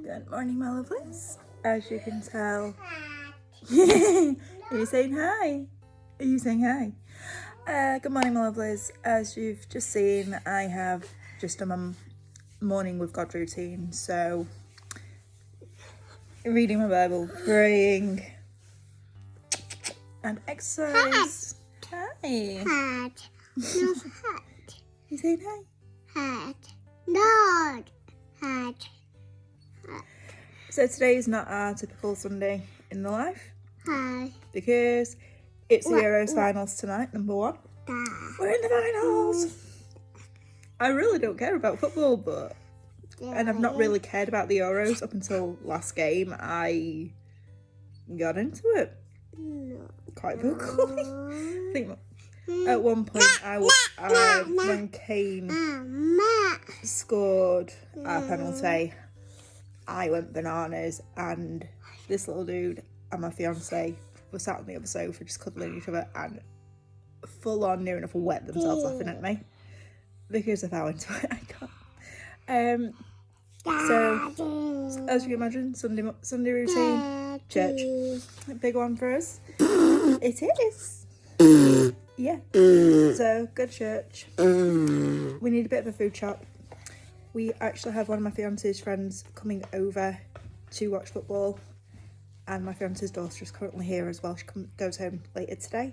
Good morning, my lovelies. As you can tell, are you saying hi? Are you saying hi? Good morning, my lovelies. As you've just seen, I have just done my morning with God routine. So, reading my Bible, praying, and exercise. Hi. Hat. No hat. You saying hi? Hat. No hat. So today is not our typical Sunday in the life Hi. because it's the Euros finals tonight, number one. We're in the finals. I really don't care about football, and I've not really cared about the Euros up until last game. I got into it quite vocally. I think at one point when Kane scored our penalty, I went bananas, and this little dude and my fiance were sat on the other sofa just cuddling each other and full on near enough wet themselves laughing at me because of how into it I got. So as you can imagine, Sunday routine, church, a big one for us. It is. Yeah. So good church. We need a bit of a food shop. We actually have one of my fiance's friends coming over to watch football, and my fiance's daughter is currently here as well. She goes home later today.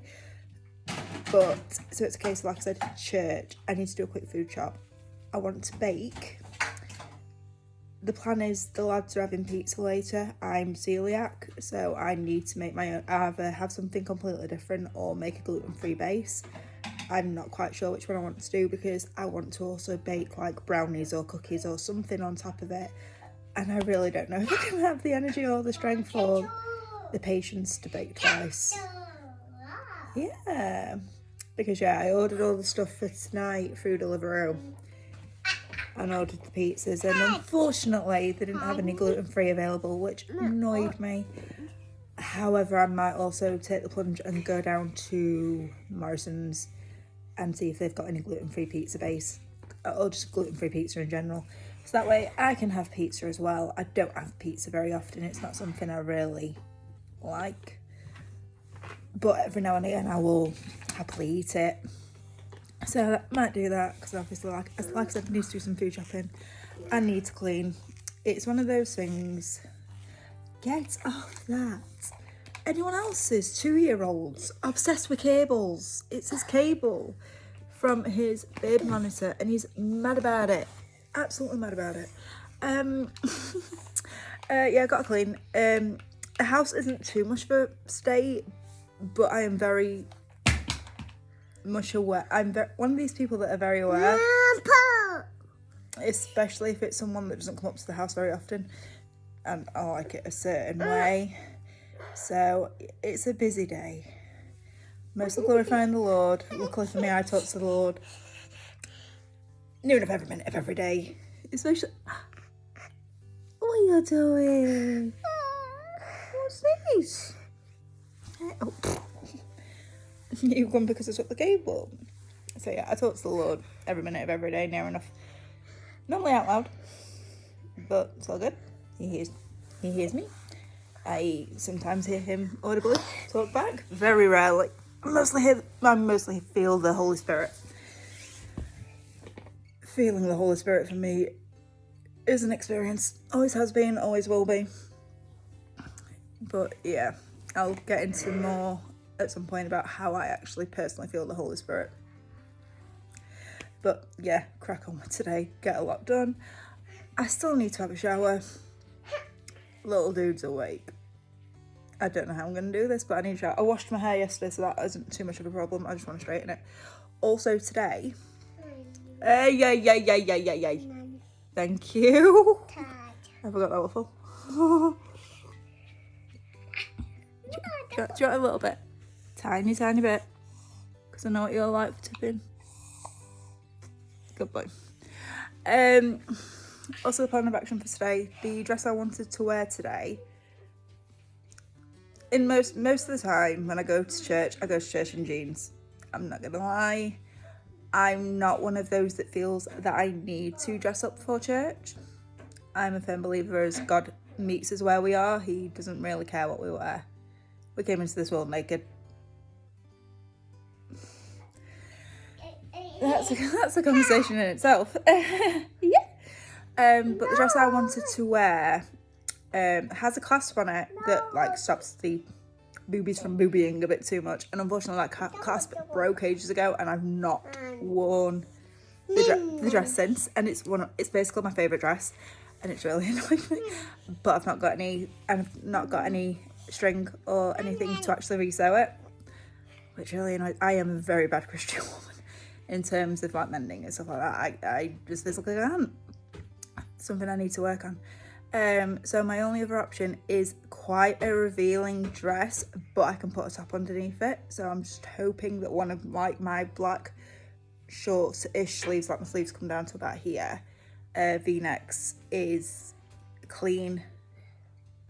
But so it's a case of, like I said, church. I need to do a quick food shop. I want to bake. The plan is the lads are having pizza later. I'm celiac, so I need to make my own. Either have something completely different or make a gluten-free base. I'm not quite sure which one I want to do because I want to also bake like brownies or cookies or something on top of it. And I really don't know if I can have the energy or the strength or the patience to bake twice. Yeah. Because I ordered all the stuff for tonight through Deliveroo and ordered the pizzas, and unfortunately they didn't have any gluten-free available, which annoyed me. However, I might also take the plunge and go down to Morrison's and see if they've got any gluten-free pizza base or just gluten-free pizza in general, so that way I can have pizza as well. I don't have pizza very often. It's not something I really like, but every now and again I will happily eat it. So I might do that because obviously, like I said, I need to do some food shopping. I need to clean. It's one of those things. Get off that. Anyone else's 2-year-old's obsessed with cables. It's his cable from his baby monitor, and he's mad about it. Absolutely mad about it. Yeah, I got to clean. The house isn't too much of a state, but I am very much aware. I'm one of these people that are very aware, especially if it's someone that doesn't come up to the house very often, and I like it a certain way. So it's a busy day. Mostly glorifying the Lord. Luckily for me, I talk to the Lord near enough every minute of every day. Especially, what are you doing? What's this? Oh. You come because I took the cable. So yeah, I talk to the Lord every minute of every day, near enough. Normally out loud, but it's all good. He hears me. I sometimes hear him audibly talk back. Very rarely. I mostly feel the Holy Spirit. Feeling the Holy Spirit for me is an experience. Always has been, always will be. But yeah, I'll get into more at some point about how I actually personally feel the Holy Spirit. But yeah, crack on with today. Get a lot done. I still need to have a shower. Little dude's awake. I don't know how I'm going to do this, but I need a shower. I washed my hair yesterday, so that isn't too much of a problem. I just want to straighten it. Also today... Yay. Thank you. I forgot that waffle. Do you want a little bit? Tiny bit. Because I know what you're like for tipping. Good boy. Also, the plan of action for today. The dress I wanted to wear today. In most of the time when I go to church in jeans. I'm not gonna lie. I'm not one of those that feels that I need to dress up for church. I'm a firm believer as God meets us where we are. He doesn't really care what we wear. We came into this world naked. That's a conversation in itself. Yeah. But the dress I wanted to wear has a clasp on it that like stops the boobies from boobying a bit too much, and unfortunately that clasp broke ages ago, and I've not worn the dress since, and it's basically my favourite dress, and it's really annoyed me. But I've not got any string or anything to actually resew it, which really annoys. I am a very bad Christian woman in terms of like mending and stuff like that. I just physically can't. Something I need to work on. So my only other option is quite a revealing dress, but I can put a top underneath it. So I'm just hoping that one of like my black shorts-ish sleeves, like my sleeves come down to about here, V-necks, is clean,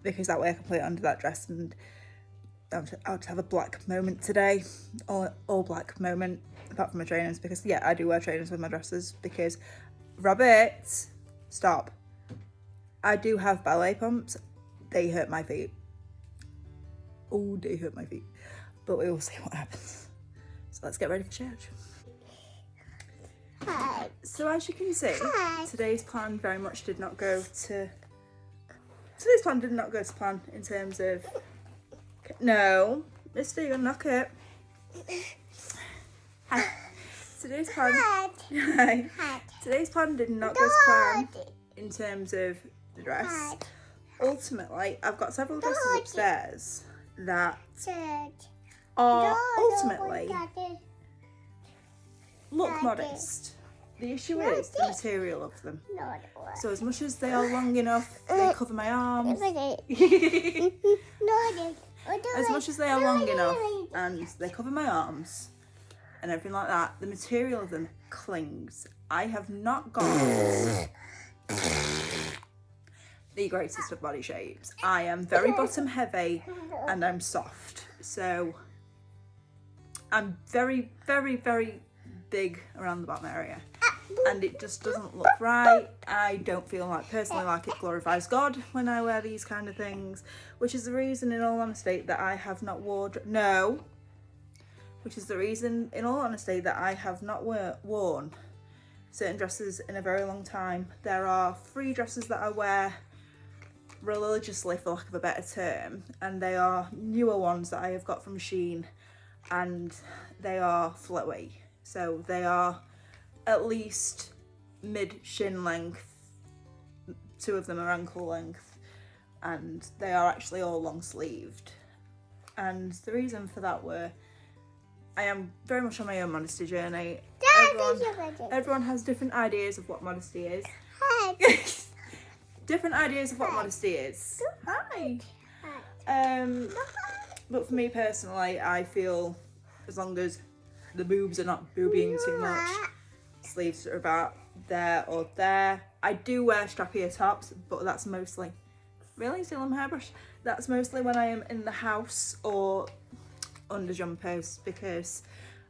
because that way I can put it under that dress and I'll just have a black moment today, all black moment, apart from my trainers, because yeah, I do wear trainers with my dresses, because Robert, stop. I do have ballet pumps. They hurt my feet. Oh, they hurt my feet. But we will see what happens. So let's get ready for church. Hi. So as you can see, Hi. today's plan very much did not go to plan in terms of... No, mister, you're gonna knock it. Hi. Today's plan... Hi. Today's plan did not go to plan in terms of the dress. Ultimately, I've got several dresses upstairs that are ultimately look modest. The issue is the material of them. So as much as they are long enough, they cover my arms. As much as they are long enough and they cover my arms and everything like that, the material of them clings. I have not got the greatest of body shapes. I am very bottom heavy and I'm soft. So I'm very, very, very big around the bottom area. And it just doesn't look right. I don't feel like, personally, like it glorifies God when I wear these kind of things, which is the reason, in all honesty, that I have not worn certain dresses in a very long time. There are 3 dresses that I wear religiously, for lack of a better term, and they are newer ones that I have got from Shein, and they are flowy. So they are at least mid shin length, 2 of them are ankle length, and they are actually all long sleeved. And the reason for that were, I am very much on my own modesty journey. Everyone has different ideas of what modesty is. Different ideas of what modesty is. Hi. But for me personally, I feel as long as the boobs are not boobying too much, sleeves are about there or there. I do wear strappier tops, but that's mostly, really, still on my hairbrush? That's mostly when I am in the house or under jumpers, because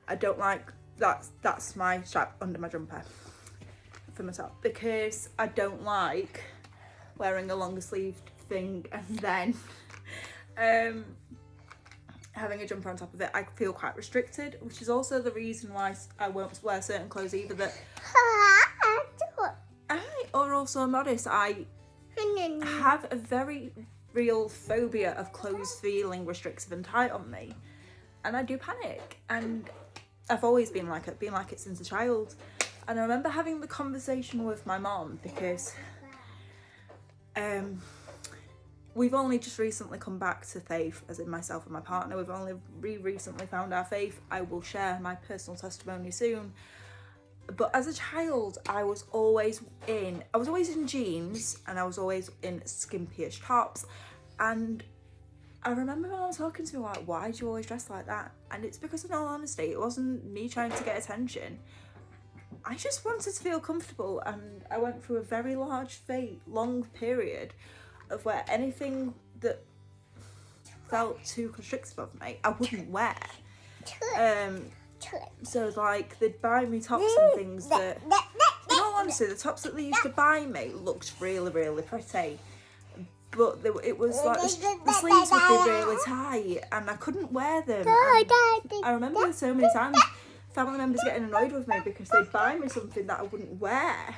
I don't like, that's my strap under my jumper for my top, because I don't like wearing a longer sleeved thing and then having a jumper on top of it. I feel quite restricted, which is also the reason why I won't wear certain clothes either that or also modest. I have a very real phobia of clothes feeling restrictive and tight on me, and I do panic, and I've always been like it since a child. And I remember having the conversation with my mom, because we've only just recently come back to faith, as in myself and my partner. We've only recently found our faith. I will share my personal testimony soon. But as a child, I was always in jeans, and I was always in skimpyish tops. And I remember my mom talking to me like, why do you always dress like that? And it's because, in all honesty, it wasn't me trying to get attention. I just wanted to feel comfortable, and I went through a very long period of where anything that felt too constrictive of me, I wouldn't wear. So like, they'd buy me tops and things that, in all honesty, the tops that they used to buy me looked really, really pretty. But it was like the sleeves would be really tight and I couldn't wear them. And I remember so many times family members getting annoyed with me because they'd buy me something that I wouldn't wear.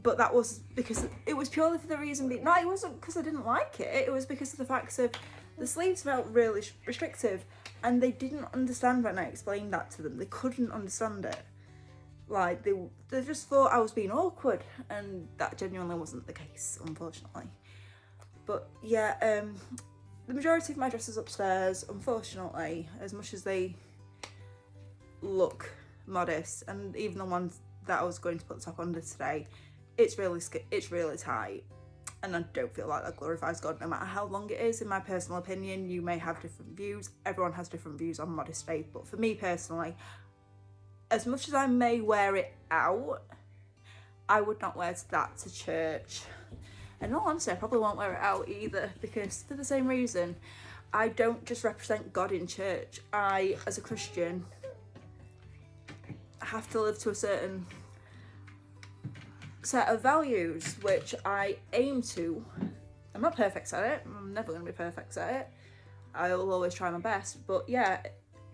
But that was because it was purely for the reason being, no, it wasn't because I didn't like it. It was because of the fact of the sleeves felt really restrictive and they didn't understand when I explained that to them. They couldn't understand it. Like, they just thought I was being awkward, and that genuinely wasn't the case, unfortunately. But yeah, the majority of my dresses upstairs, unfortunately, as much as they look modest, and even the ones that I was going to put the top under today, it's really tight, and I don't feel like that glorifies God no matter how long it is. In my personal opinion, you may have different views. Everyone has different views on modesty, but for me personally, as much as I may wear it out, I would not wear that to church. And in all honesty, I probably won't wear it out either, because for the same reason, I don't just represent God in church. I, as a Christian, have to live to a certain set of values, which I aim to. I'm not perfect at it. I'm never going to be perfect at it. I will always try my best. But yeah,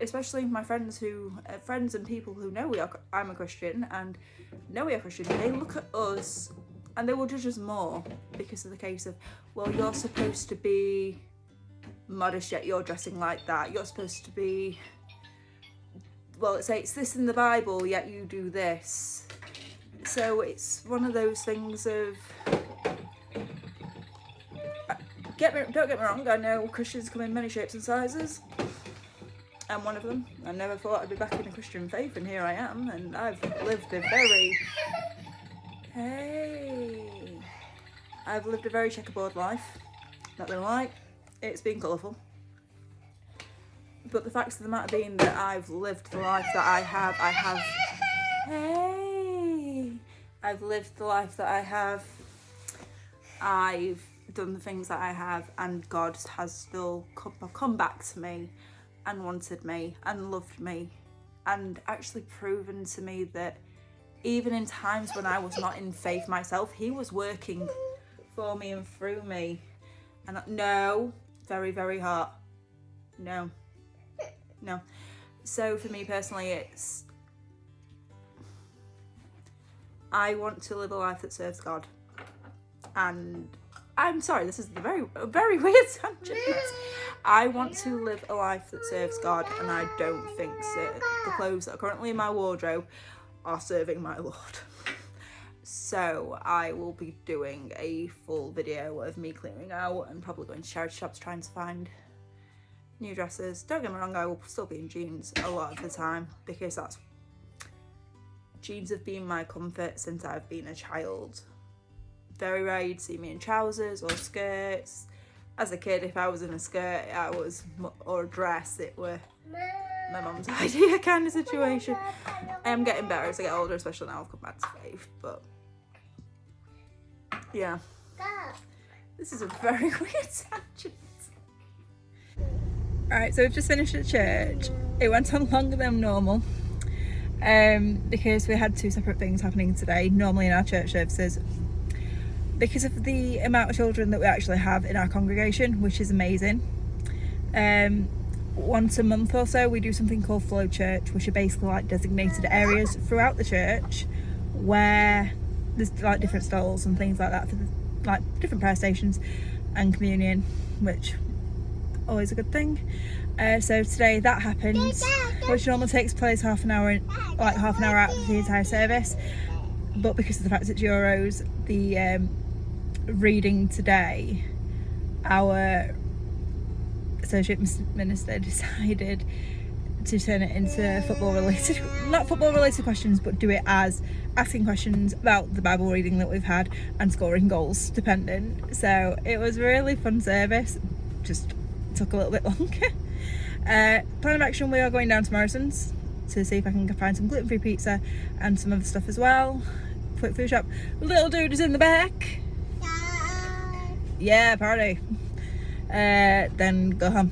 especially my friends and people who know I'm a Christian and know we are Christian, they look at us and they will judge us more because of the case of, well, you're supposed to be modest yet you're dressing like that. You're supposed to be, well, it's this in the Bible yet you do this. So it's one of those things of, don't get me wrong, I know Christians come in many shapes and sizes. I'm one of them. I never thought I'd be back in the Christian faith, and here I am, and I've lived a very checkerboard life. Not gonna lie, it's been colourful. But the facts of the matter being that I've lived the life that I've lived the life that I have. I've done the things that I have, and God has still come back to me and wanted me and loved me and actually proven to me that even in times when I was not in faith myself, he was working for me and through me. And no, very, very hard. No. So for me personally, I want to live a life that serves God. And I'm sorry, this is a very weird tangent. I want to live a life that serves God, and I don't think that the clothes that are currently in my wardrobe are serving my Lord. So I will be doing a full video of me clearing out and probably going to charity shops trying to find new dresses. Don't get me wrong, I will still be in jeans a lot of the time because jeans have been my comfort since I've been a child. Very rare you'd see me in trousers or skirts. As a kid, if I was in a skirt, or a dress, it were my mum's idea kind of situation. I am getting better as I get older, especially now I've come back to faith. But yeah, this is a very weird tangent. Alright, so we've just finished at church. It went on longer than normal because we had two separate things happening today, normally in our church services. Because of the amount of children that we actually have in our congregation, which is amazing. Once a month or so we do something called Flow Church, which are basically like designated areas throughout the church where there's like different stalls and things like that for like different prayer stations and communion, which always a good thing. So today that happens, which normally takes place half an hour out of the entire service, but because of the fact it's Euros, the reading today, our associate minister decided to turn it into not football related questions, but do it as asking questions about the Bible reading that we've had and scoring goals dependent. So it was a really fun service, just took a little bit longer. Plan of action, we are going down to Morrison's to see if I can find some gluten-free pizza and some other stuff as well. Quick food shop. Little dude is in the back. Yeah, party. Then go home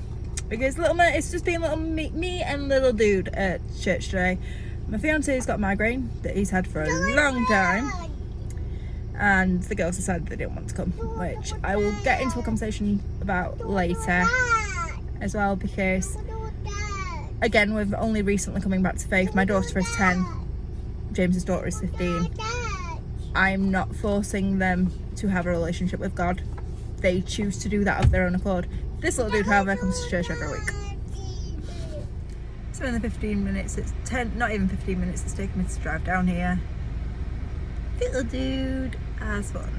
because it's just been little me and little dude at church today. My fiance's got a migraine that he's had for a long time, and the girls decided they didn't want to come, which I will get into a conversation about later as well, because again, we've only recently coming back to faith. My daughter is 10, James's daughter is 15. I'm not forcing them to have a relationship with God. They choose to do that of their own accord. This little dude, however, comes to church every week. So in the 15 minutes, it's 10, not even 15 minutes, it's taken me to drive down here. Little dude has fun.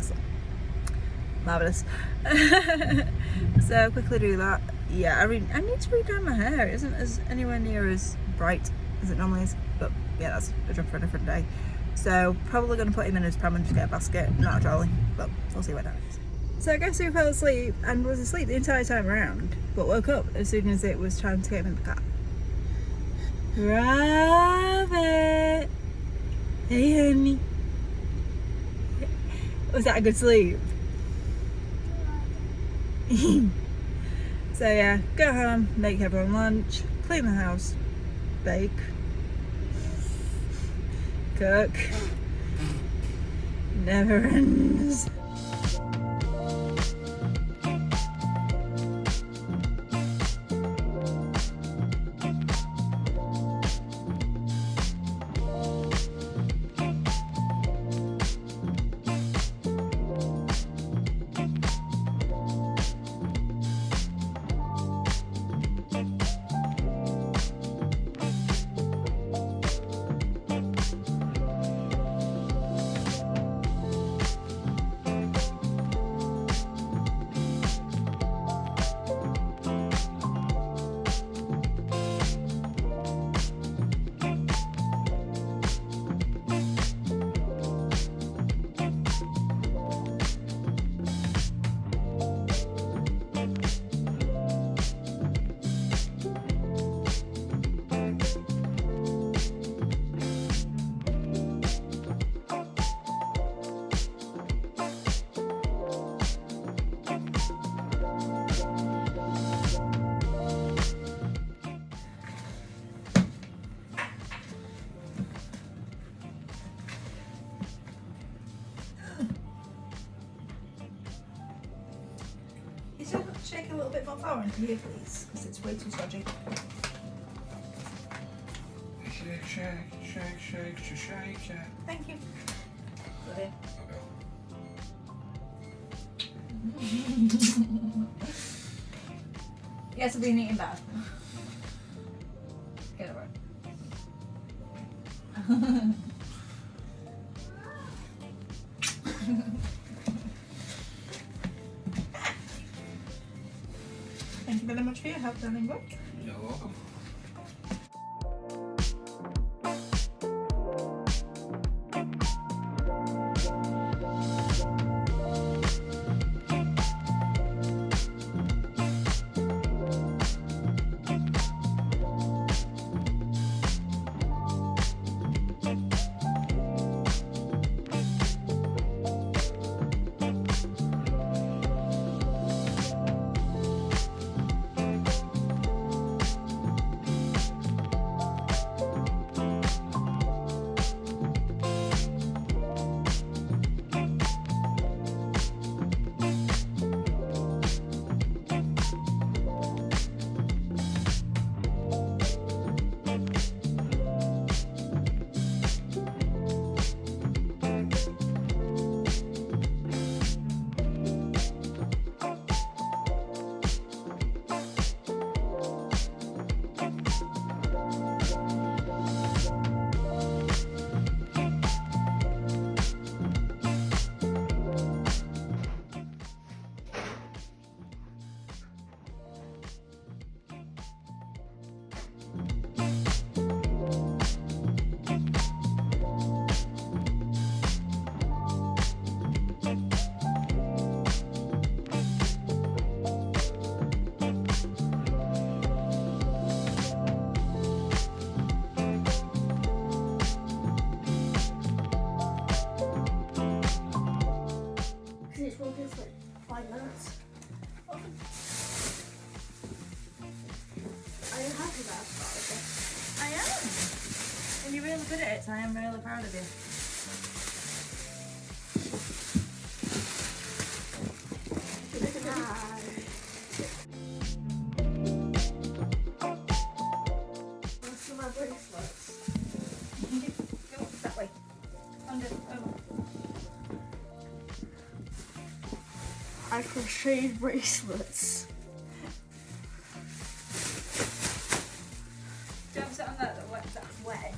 Marvellous. So quickly do that. Yeah, I need to redye my hair. It isn't as anywhere near as bright as it normally is. But yeah, that's a job for a different day. So probably going to put him in his pram and just get a basket, not a trolley. But we'll see what happens. So I guess he fell asleep and was asleep the entire time around, but woke up as soon as it was time to get him in the car. Rabbit! Hey honey. Was that a good sleep? So yeah, go home, make everyone lunch, clean the house, bake, cook. Never ends. Shake a little bit more flour into here, please, because it's way too stodgy. Shake, shake, shake, shake, shake, shake. Thank you. Brilliant. Yes, I've been eating bad. Get it right. Thank you very much for your help, darling boy. You're welcome. good at it, so I am really proud of you. What's my bracelets? Go that way. Under. I crocheted bracelets. Don't sit on that, that's wet.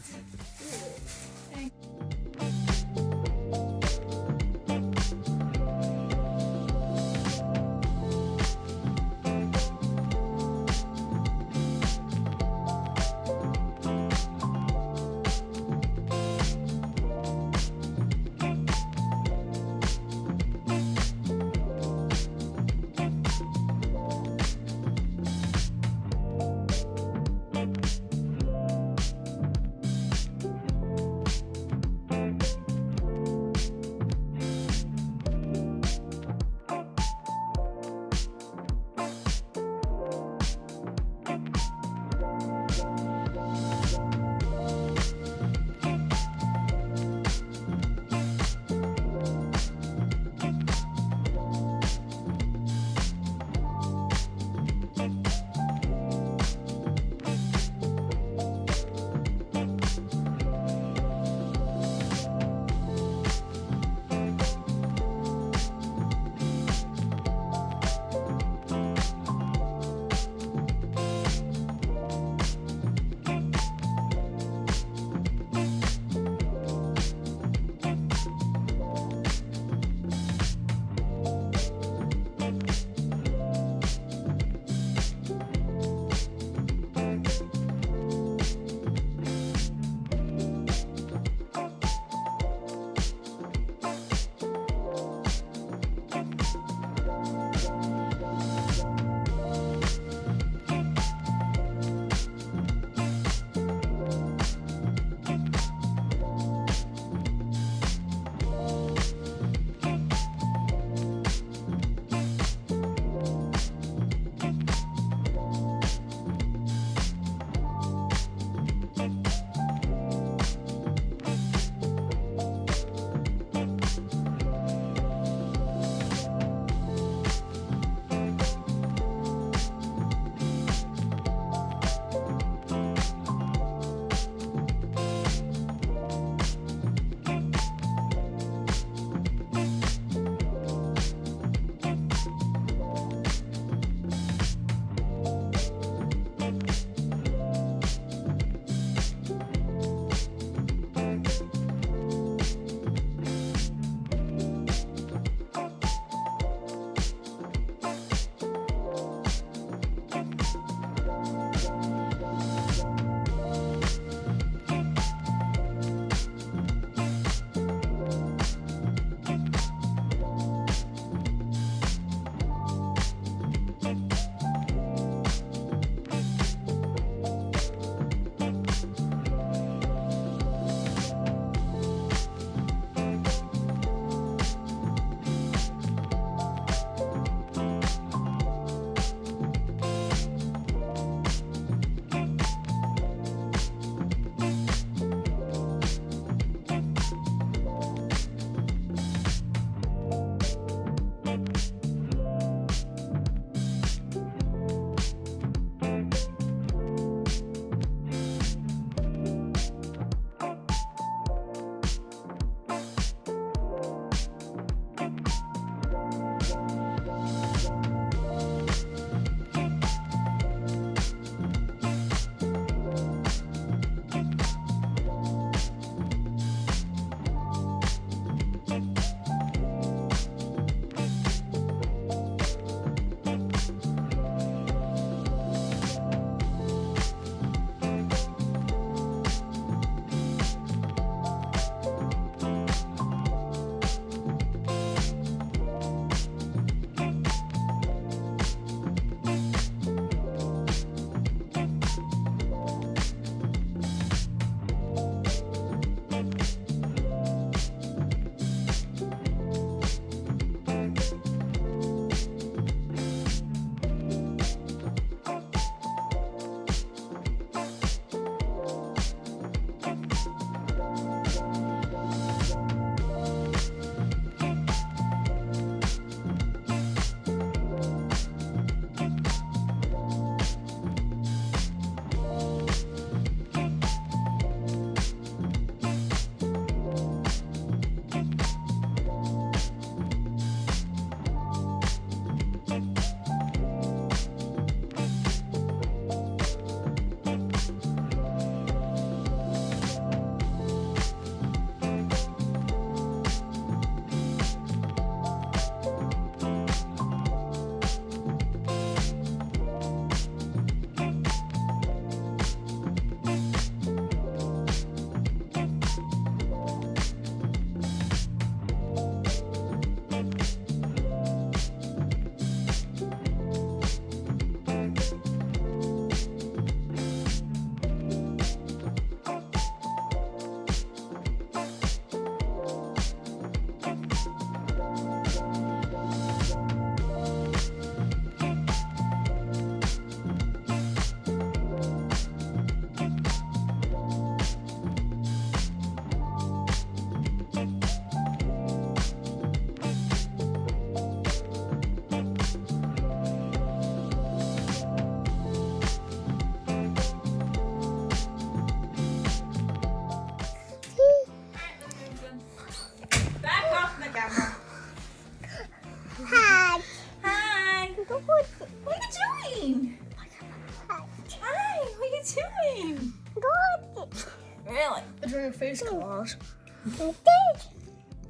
face collage.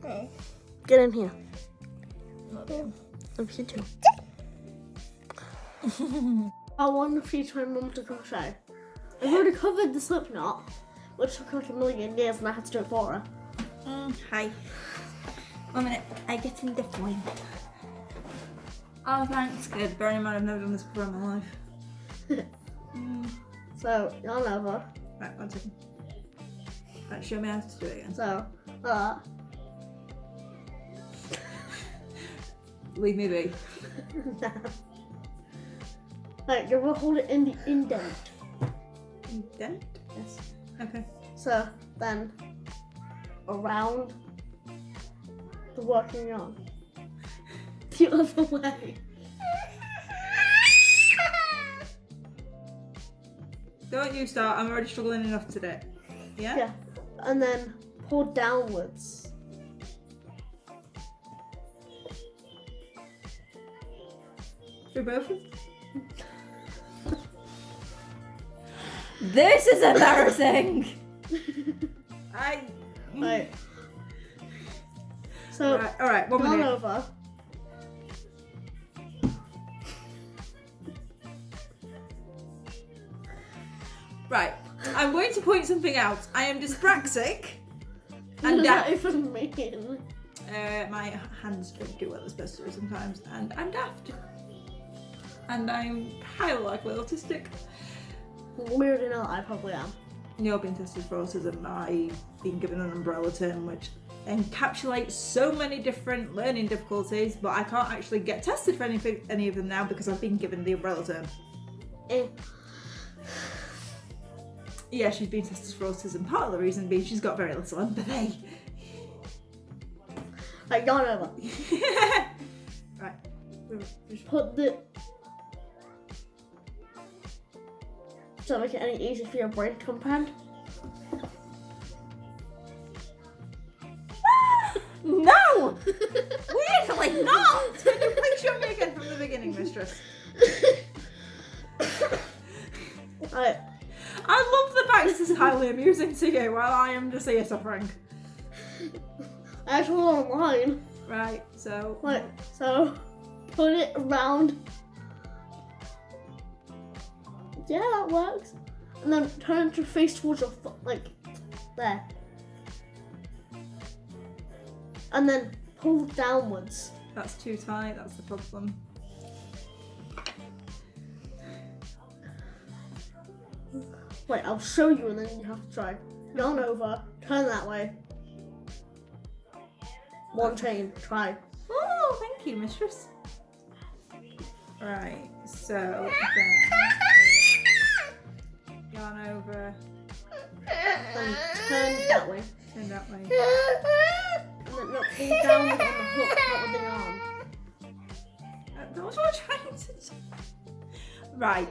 I Get in here. Love you too. I want to teach my mum to crochet. I've already covered the slip knot, which took like a million years and I had to do it for her. Hi. 1 minute. I get in the point. Oh, thanks, kid. Bearing in mind I've never done this before in my life. So, yarn over. Right, 1 second. Right, show me how to do it again. So, Leave me be. like, you're gonna hold it in the indent. Indent? Yes. Okay. So, then, around the working yarn. The other way. Don't you start. I'm already struggling enough today. Yeah? Yeah. And then pull downwards. Through both of them? This is embarrassing! Right. So, Alright, 1 yarn minute. over. Right, I'm going to point something out. I am dyspraxic What and does that daft. even mean? My hands don't do what they're supposed to do sometimes, and I'm daft. And I'm highly likely autistic. Weirdly enough, I probably am. You're being tested for autism. I've been given an umbrella term which encapsulates so many different learning difficulties, but I can't actually get tested for any of them now because I've been given the umbrella term. Eh. Yeah, she's been tested for autism. Part of the reason being she's got very little empathy. Like, yarn over. Right. Put the... Does that make it any easier for your brain to comprehend? No! Weirdly not! Can you please show me again from the beginning, mistress? Right. I love the fact this is highly amusing to you while I am just here suffering. I actually online. Right, so... Right, so put it around. Yeah, that works. And then turn to face towards your foot, like there. And then pull downwards. That's too tight, that's the problem. Wait, I'll show you and then you have to try. Yarn over, turn that way. One chain, try. Oh, thank you, mistress. Right, so then yarn over, Then turn that way. turn that way. And then pull down on the hook, not with the yarn. That's what I'm trying to do. Right.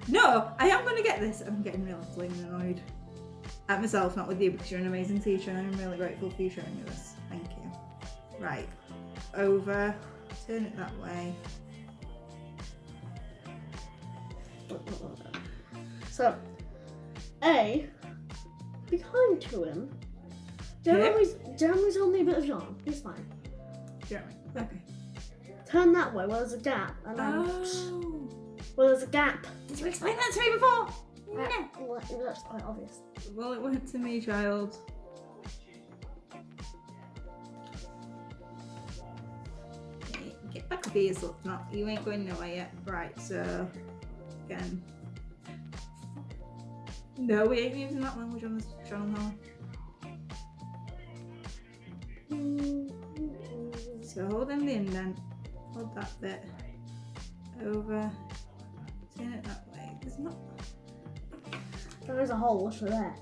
No, I am going to get this. I'm getting really flaming annoyed at myself, not with you, because you're an amazing teacher and I'm really grateful for you showing me this. Thank you. Right. Over. Turn it that way. So, A, be kind to him. Yeah. Jeremy's only a bit of yarn. He's fine. Jeremy. Okay. Turn that way where there's a gap, and then Oh. where there's a gap. Did you explain that to me before? Well, that's quite obvious. Well, it went to me, child. Get back up here, so not you ain't going nowhere yet. Right, so again. No, we ain't using that language on this channel now. So hold in the indent, hold that bit over, turn it that way. There's not. There is a hole, what's there?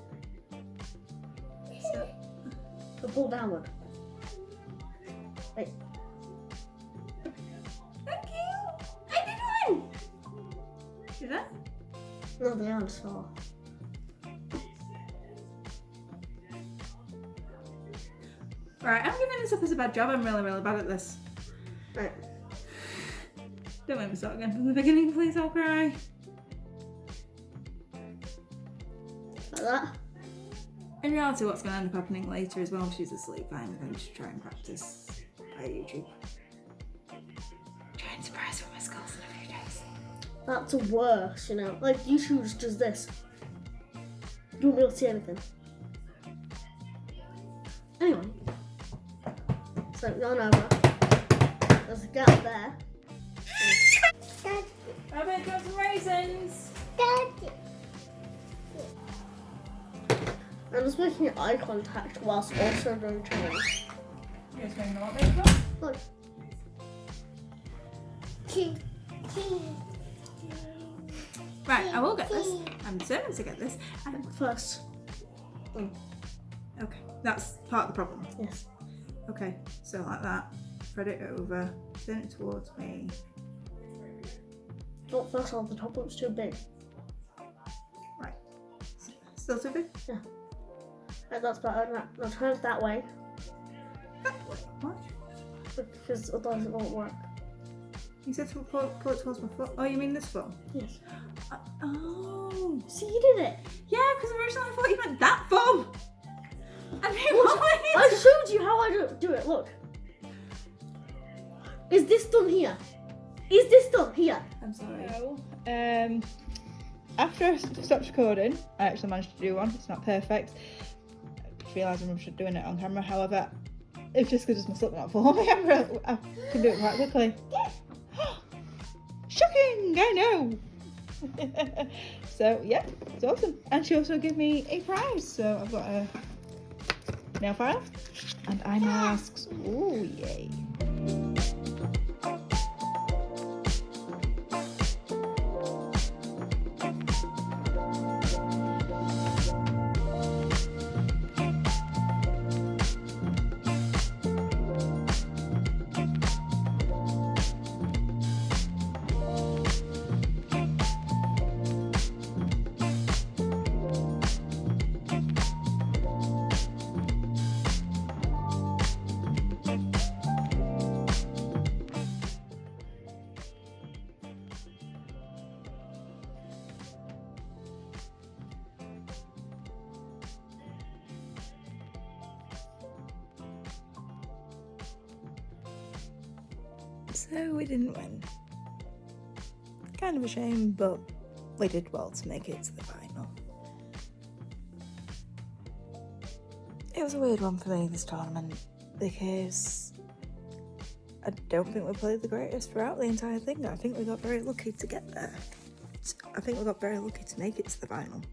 So, So pull downward. Wait. thank you. I did one. Did I? No, the yarn's far. Right, I'm giving this up as a bad job. I'm really, really bad at this. Right. Don't make me start again from the beginning, please. I'll cry. Like that. In reality, what's going to end up happening later is while she's asleep, I'm going to try and practice by YouTube. Try and surprise her with my skulls in a few days. That's worse, you know. Like, YouTube just does this. You won't be able to see anything. Anyway. So, yarn over. There's a gap there. Daddy, Rabbit, got some raisins! Daddy. I'm just making eye contact whilst also doing chores. You guys going to what they've got? Look. Tea. Tea. Right, I will get this. I'm determined to get this. First. Okay, that's part of the problem. Yes. Okay, so like that. Spread it over. Turn it towards me. Not first on the top, looks too big. Right. Still too big? Right, that's better. Now turn it that way. What? Because otherwise it won't work. You said to pull it towards my foot. Oh, you mean this foot? Yes. Oh. See, you did it. Yeah, because originally I thought you meant that thumb. I mean, Look, I showed you how I do it. Look. Is this thumb here? Is this thumb here? I'm sorry. So, after I stopped recording, I actually managed to do one. It's not perfect. I realised I'm doing it on camera. However, it's just because it's my slip knot for me. I can do it quite quickly. Shocking! I know. So yeah, it's awesome. And she also gave me a prize. So I've got a nail file and eye masks. Oh yay! So we didn't win. Kind of a shame, but we did well to make it to the final. It was a weird one for me, this tournament, because I don't think we played the greatest throughout the entire thing. I think we got very lucky to get there. I think we got very lucky to make it to the final.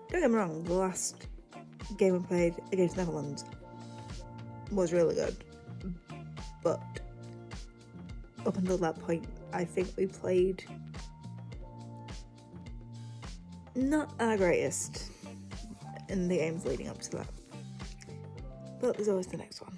Don't get me wrong, the last game we played against Netherlands was really good, but up until that point, I think we played not our greatest in the games leading up to that. But there's always the next one.